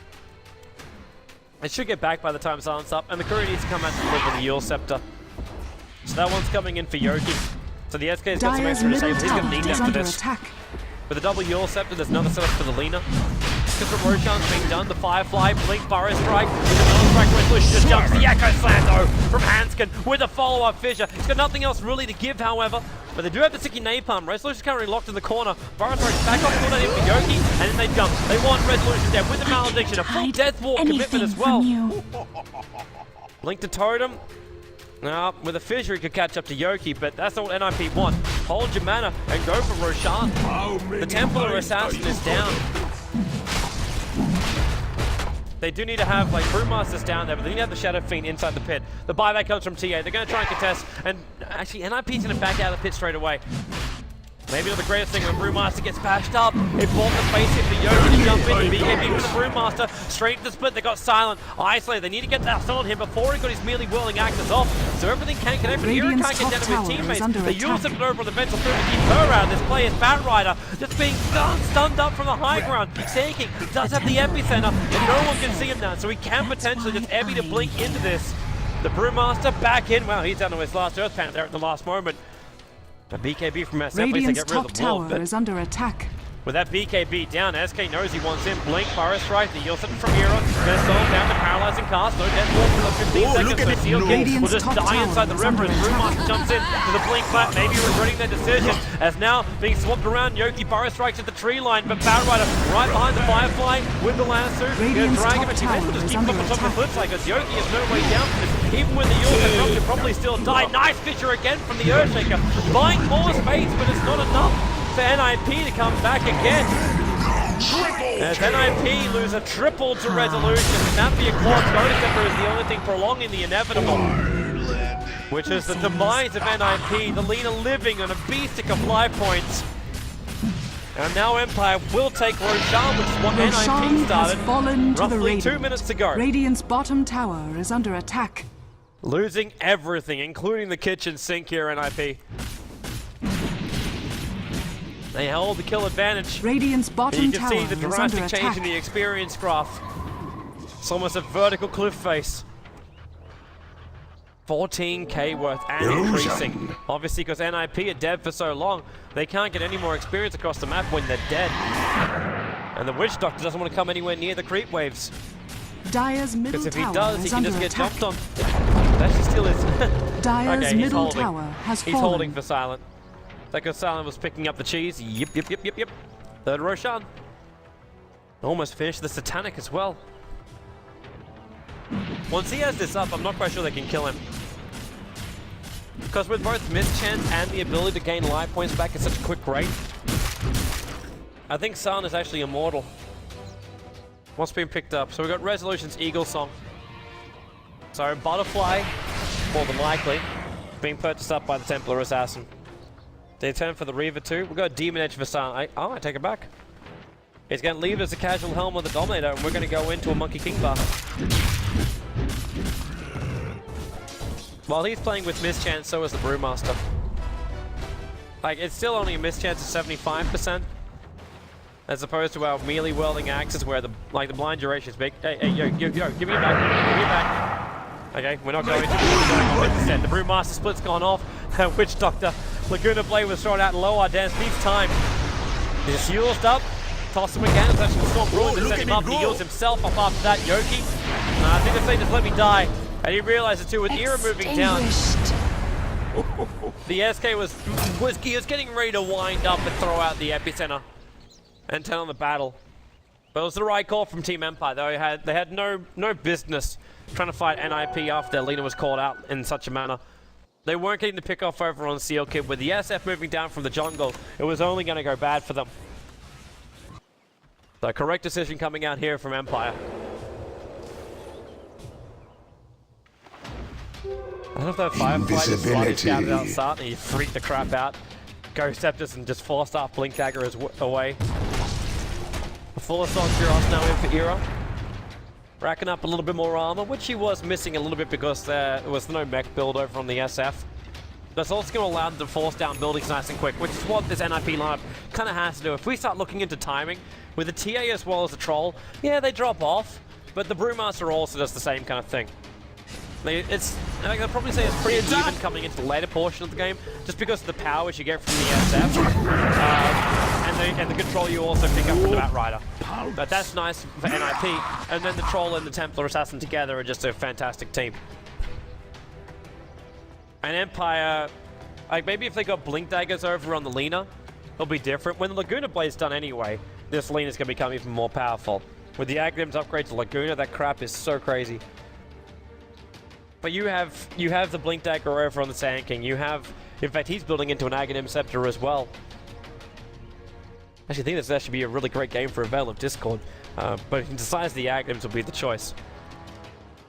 It should get back by the time Silent's up, and the Courier needs to come out to deliver the Yule Scepter. So that one's coming in for Yoki. So the SK's got some extra disables. He's going to need that for this. With the double Yule Scepter, there's another setup for the Lina. Because from Roshan's being done, the Firefly, Blink, Burrow Strike, with another strike resolution, just jumps the Echo Slam though from Hanskin with a follow-up fissure. He's got nothing else really to give, however. But they do have the sticky napalm. Resolution's currently locked in the corner. Burrow Strike's back off, pulled that in for Yoki, and then they jump. They want Resolution dead with the Malediction, a full Death Wall commitment as well. Blink to Totem. Now, with a fissure, he could catch up to Yoki, but that's not what NiP want. Hold your mana and go for Roshan. The Templar Assassin is down. They do need to have, like, Brewmasters down there, but they need to have the Shadow Fiend inside the pit. The buyback comes from TA. They're going to try and contest, and actually, NiP's going to back out of the pit straight away. Maybe not the greatest thing when Brewmaster gets patched up. It bought the space here for Yoki to jump in. BKB for the Brewmaster. Straight to the split. They got Silent. Isolated. They need to get that still on him before he got his melee whirling axis off. So everything can connect. But Hero can't get down to his teammates. They use him over on the ventral through to keep her out. This play is Batrider just being stunned up from the high ground. Tanking. Does have the epicenter, and no one can see him now. So he can potentially just Ebby to blink into this. The Brewmaster back in. Wow, he's down to his last Earth Panther at the last moment. A BKB from SF, Radiant's get rid of top the wall, tower is under attack. With that BKB down, SK knows he wants him. Blink, Burrow Strike, the Yule Scepter from Hero. Gonna slow down the paralyzing cast. No death wall for the 15 seconds, so Seal King will just die inside the river as Brewmaster jumps in to the Blink Flat, maybe regretting their decision. As now being swapped around, Yoki Burrow Strikes at the tree line, but Batrider right behind the Firefly with the lasso. Gonna drag him, and he will just keep up on top of the flip side because Yoki has no way down from this. Even with the Yule Scepter, could probably still die. Nice fissure again from the Earthshaker. Buying more space, but it's not enough for NiP to come back again. As NiP lose a triple to Resolution, that be a Quartz Bonus Scepter is the only thing prolonging the inevitable, which is the demise of NiP, the Lina living on a beastic of life points. And now Empire will take Roshan, which is what NiP started roughly 2 minutes ago. Radiant's bottom tower is under attack. Losing everything, including the kitchen sink here, NiP. They held the kill advantage. Radiant's bottom you can tower see the is under drastic change attack. in the experience graph. It's almost a vertical cliff face. 14k worth and increasing. Obviously, because NiP are dead for so long, they can't get any more experience across the map when they're dead. And the Witch Doctor doesn't want to come anywhere near the creep waves. Dire's middle Because if he tower does, he is can under just get attack. jumped on. That just still is. Dire's Okay, he's middle holding. tower has He's fallen. holding for Silent. That because Silent was picking up the cheese. Yep. Third Roshan. Almost finished the Satanic as well. Once he has this up, I'm not quite sure they can kill him. Because with both Mischance and the ability to gain life points back at such a quick rate, I think Silent is actually immortal. What's been picked up? So we've got Resolution's Eagle Song. So Butterfly, more than likely, being purchased up by the Templar Assassin. They turn for the Reaver too. We've got Demon Edge for Silent. I take it back. He's going to leave it as a casual helm with the Dominator, and we're going to go into a Monkey King bar. While he's playing with Mischance, so is the Brewmaster. Like, it's still only a Mischance of 75%, as opposed to our melee whirling axes where the blind duration is big. Hey, yo, give me it back, give me it back. Okay, we're not going to do the Brewmaster split's gone off. Witch Doctor, Laguna Blade was thrown out in low dance. Needs time. He's just used up. Toss him again. It's actually Storm Brewing to set him up. He heals himself up after that. Yoki. I think they say just let me die. And he realizes too, with Era moving down, the SK was getting ready to wind up and throw out the epicenter and turn on the battle. But it was the right call from Team Empire. They had no business trying to fight NiP after their leader was called out in such a manner. They weren't getting the pick off over on Seal Kid. With the SF moving down from the jungle, it was only going to go bad for them. The correct decision coming out here from Empire. I don't know if that Firefly just slightly scouted out start and he freaked the crap out. Ghost Scepters and just forced off Blink Dagger away. A full assault Kuros now in for Era. Racking up a little bit more armor, which he was missing a little bit because there was no mech build over on the SF. That's also going to allow them to force down buildings nice and quick, which is what this NiP lineup kind of has to do. If we start looking into timing, with the TA as well as the Troll, yeah, they drop off, but the Brewmaster also does the same kind of thing. I think I'd probably say it's pretty even coming into the later portion of the game, just because of the powers you get from the SF, and the control you also pick up from the Batrider. But that's nice for NiP, and then the Troll and the Templar Assassin together are just a fantastic team. And Empire, like maybe if they got Blink Daggers over on the Lina, it'll be different. When the Laguna Blade's done anyway, this Lina's going to become even more powerful. With the Aghanim's upgrade to Laguna, that crap is so crazy. But you have the Blink Dagger over on the Sand King. You have, in fact, he's building into an Aghanim Scepter as well. I actually think that should be a really great game for a Veil of Discord. But he decides the Aghanims will be the choice.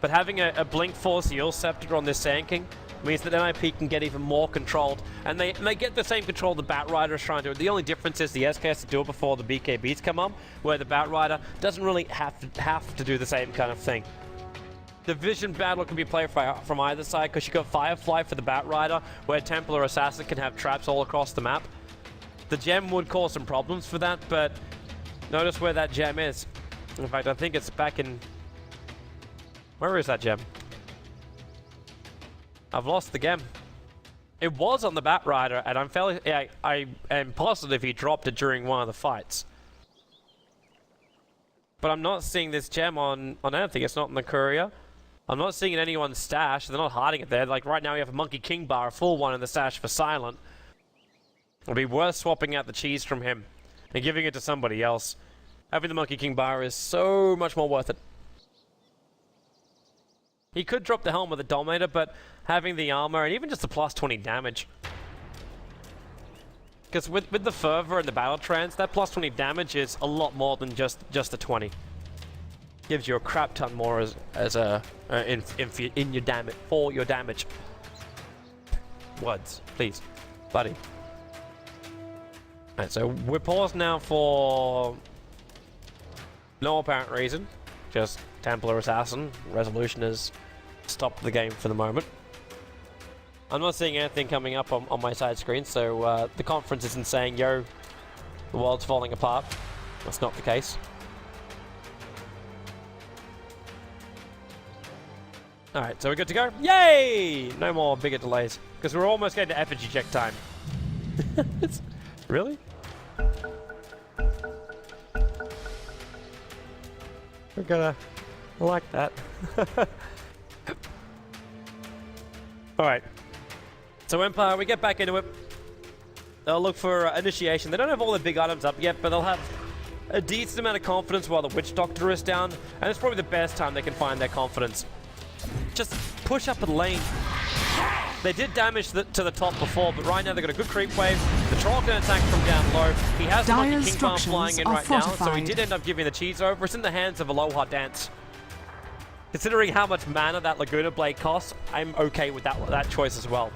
But having a Blink Force Heal Scepter on this Sand King means that NiP can get even more controlled. And they get the same control the Batrider is trying to do. The only difference is the SK has to do it before the BKBs come on, where the Batrider doesn't really have to do the same kind of thing. The Vision battle can be played from either side, because you got Firefly for the Batrider, where Templar Assassin can have traps all across the map. The gem would cause some problems for that, but notice where that gem is. In fact, I think it's back in... Where is that gem? I've lost the gem. It was on the Batrider, and I am positive he dropped it during one of the fights. But I'm not seeing this gem on anything. It's not in the courier. I'm not seeing it in anyone's stash. They're not hiding it there. Like right now, we have a Monkey King bar, a full one in the stash for Silent. It'll be worth swapping out the cheese from him and giving it to somebody else. Having the Monkey King bar is so much more worth it. He could drop the helm with the Dominator, but having the armor and even just the plus 20 damage. Because with the Fervor and the Battle Trance, that plus 20 damage is a lot more than just the 20. Gives you a crap ton more in your damage, for your damage. Words, please, buddy. Alright, so we're paused now for no apparent reason. Just Templar Assassin. Resolution has stopped the game for the moment. I'm not seeing anything coming up on my side screen, so the conference isn't saying, yo, the world's falling apart. That's not the case. Alright, so we're good to go? Yay! No more bigger delays, because we're almost getting to effigy check time. Really? We're gonna like that. Alright. So Empire, we get back into it. They'll look for initiation. They don't have all the big items up yet, but they'll have a decent amount of confidence while the Witch Doctor is down. And it's probably the best time they can find their confidence. Just push up a lane. They did damage to the top before, but right now they've got a good creep wave. The Troll can attack from down low. He has the Monkey King Bomb flying in right now, so he did end up giving the cheese over. It's in the hands of Aloha Dance. Considering how much mana that Laguna Blade costs, I'm okay with that choice as well.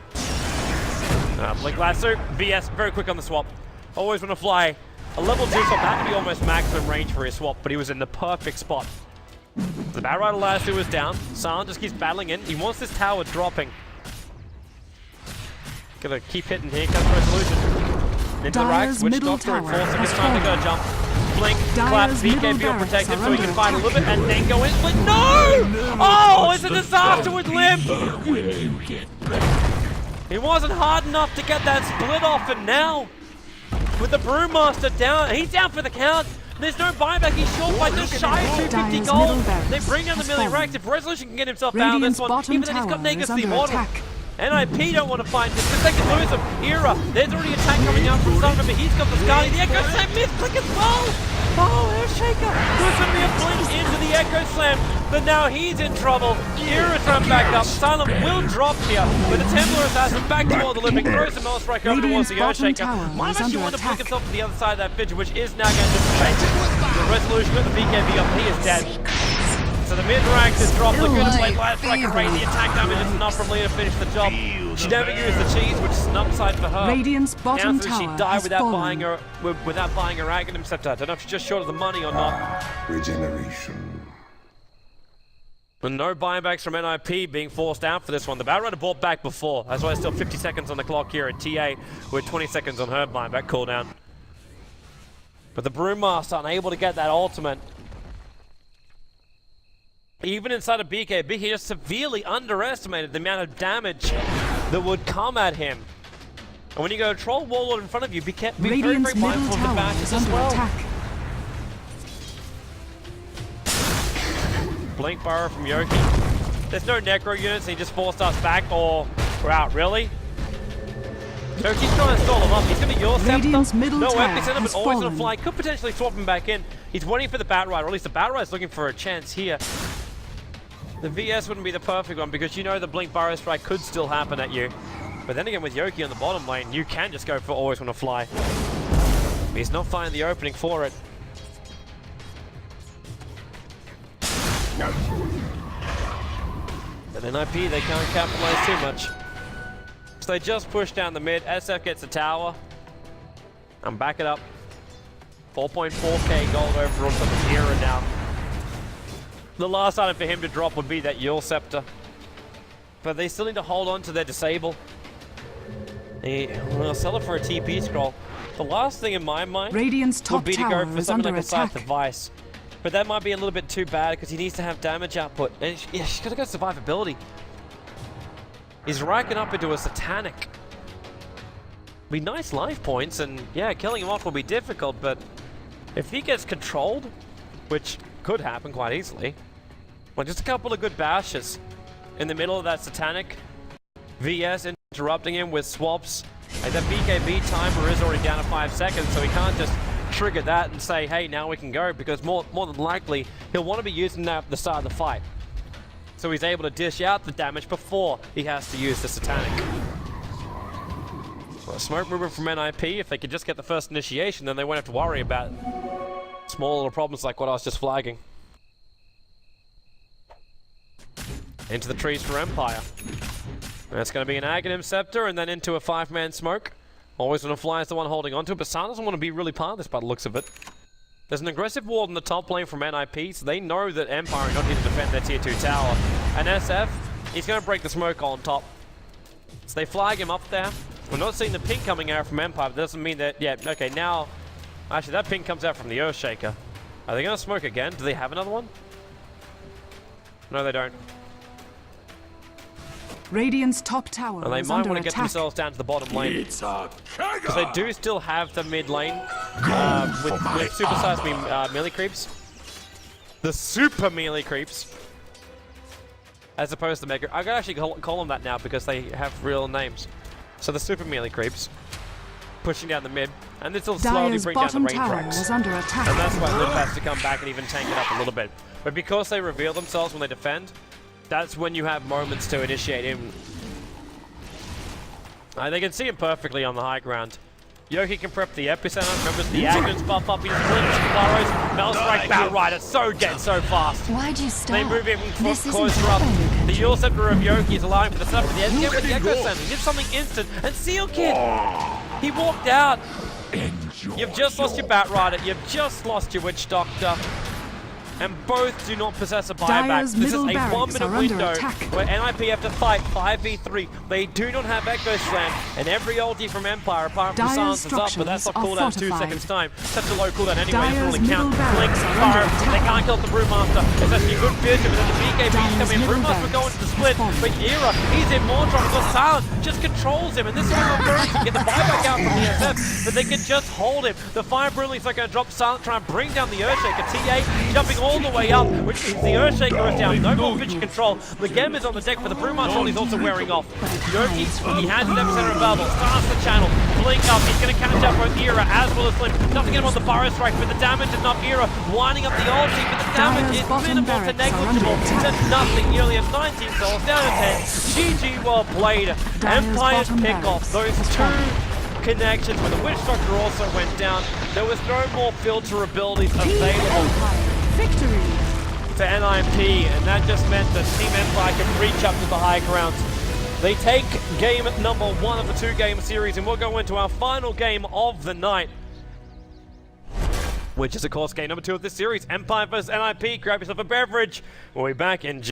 Blink Lasso, VS, very quick on the swap. Always want to fly. A level 2 swap had to be almost maximum range for his swap, but he was in the perfect spot. The Batrider Lasso is down. Silent just keeps battling in. He wants this tower dropping. Gonna keep hitting here. Comes Resolution. Into the racks. Witch Doctor enforcing his time to go jump. Blink, clap, BKB will protect him so he can fight a little bit and then go in. But no! Oh, it's a disaster with Limb! He wasn't hard enough to get that split off, and now, with the Brewmaster down, he's down for the count. There's no buyback, he's short by just shy of 250 gold. They bring down the melee racks. If Resolution can get himself out of this one, even then he's got Nega's Immortal. NiP don't want to find this because they can lose him. Era, there's already an attack coming out from Sun, but he's got the Scarlet. The Echo Slam misclick as well. Oh, Earthshaker. There's going to be a blink into the Echo Slam. but now he's in trouble. Era's run back up. Silent will drop here, but the Templar Assassin back toward the living, throws the Mail Strike over towards the Earthshaker. Might actually want to flick himself to the other side of that Fidget, which is now going to dissipate. The resolution with the BKB up, he is dead. So the mid-rank is dropped. Looking to play Light Strike and raise the attack damage is enough from Lee to finish the job. She never used the cheese, which is an upside for her. Radiant's bottom tower she died without buying her Aghanim Scepter. I don't know if she's just short of the money or not. Regeneration. And no buybacks from NiP being forced out for this one. The Batrunner bought back before. That's why there's still 50 seconds on the clock here at TA with 20 seconds on her buyback cooldown. But the Brewmaster unable to get that ultimate. Even inside of BKB, he just severely underestimated the amount of damage that would come at him. And when you go Troll Warlord in front of you, be very, very mindful of the bashes as well. Attack. Blink Burrow from Yoki. There's no Necro units, and he just forced us back, or we're out, really? Yoki's trying to stall him up. He's going to your Scepter. No Epicenter, but always on a fly. Could potentially swap him back in. He's waiting for the Batrider, or at least the Batrider's looking for a chance here. The VS wouldn't be the perfect one because you know the Blink Burrow Strike could still happen at you. But then again, with Yoki on the bottom lane, you can just go for always want to fly. He's not finding the opening for it. But NiP, they can't capitalize too much. So they just push down the mid. SF gets the tower. And back it up. 4.4k gold overall for the Era now. The last item for him to drop would be that Yule Scepter. But they still need to hold on to their disable. They'll sell it for a TP scroll. The last thing in my mind Radiant's top would be to go tower for is something under like a Scythe attack. Device. But that might be a little bit too bad because he needs to have damage output. And yeah, she's got to go survivability. He's racking up into a Satanic. Be nice life points, and yeah, killing him off will be difficult, but if he gets controlled, which could happen quite easily, well, just a couple of good bashes in the middle of that Satanic. VS interrupting him with swaps. And that BKB timer is already down to 5 seconds, so he can't just trigger that and say, hey, now we can go, because more than likely, he'll want to be using that at the start of the fight. So he's able to dish out the damage before he has to use the Satanic. Well, smoke movement from NiP, if they could just get the first initiation, then they won't have to worry about small little problems like what I was just flagging. Into the trees for Empire. That's going to be an Aghanim Scepter and then into a 5-man smoke. Always want to fly as the one holding onto it, but San doesn't want to be really part of this by the looks of it. There's an aggressive ward in the top lane from NiP, so they know that Empire are not here to defend their tier 2 tower. And SF, he's going to break the smoke on top. So they flag him up there. We're not seeing the ping coming out from Empire, but that doesn't mean that, yeah, okay, now, actually that ping comes out from the Earthshaker. Are they going to smoke again? Do they have another one? No, they don't. Radiant's top tower And they is might under want to get attack. themselves down to the bottom lane. Because they do still have the mid lane with supersized melee creeps. The super melee creeps. As opposed to mega. I can actually call them that now because they have real names. So the super melee creeps. Pushing down the mid. And this will slowly Dire's bring down the bottom range tower racks. is under attack. And that's why Limp has to come back and even tank it up a little bit. But because they reveal themselves when they defend, that's when you have moments to initiate in. They can see him perfectly on the high ground. Yoki can prep the epicenter. Remember the Aghanim's buff up. He's flinched. Burrows. Mail Strike Batrider. So dead, so fast. Why'd you stop? They move even This isn't closer up. happening. The Yule Scepter of Yoki is allowing for the stuff. But the Edge with the Echo Center. He did something instant. And Seal Kid. He walked out. You've just lost your Batrider. You've just lost your Witch Doctor. And both do not possess a buyback. Dire's This is a middle barracks 1-minute are under window attack. where NiP have to fight 5v3. They do not have Echo Slam, and every ulti from Empire, apart from Dire's Sans, is up, but that's not structures cooldown are 2 fortified. seconds time. Such a low cooldown anyway, doesn't Dire's really count. middle Blink, barracks are fire, under attack. they can't kill the Brewmaster. It's actually a good vision, but then the BKB's Dire's coming in. middle Brewmaster will go barracks into the split, is falling. but Era, he's in more trouble because Silent just controls him, and this is what we're going to get the buyback out from the SF, but they can just hold him. The Fire Brewling's not going to drop Silent, trying to bring down the Earthshaker. TA jumping all the way up, which means the Earthshaker is down. No more vision control. The Gem is on the deck, but the Broom Marshal is also wearing off. Yoki, he has an epicenter of Babel, starts the channel, blink up, he's going to catch up with Era as well as Slim. Doesn't get him on the Burrow Strike, but the damage is not Era, winding up the ulti, but the damage is minimal to negligible to nothing, nearly at 19 souls, down to 10. GG, well played. Empire's pick off those two connections, where the Witch Doctor also went down. There was no more filter abilities available Victory. to NiP, and that just meant that Team Empire can reach up to the high ground. They take game number 1 of the 2-game series, and we'll go into our final game of the night, which is of course game number 2 of this series, Empire vs NiP. Grab yourself a beverage. We'll be back in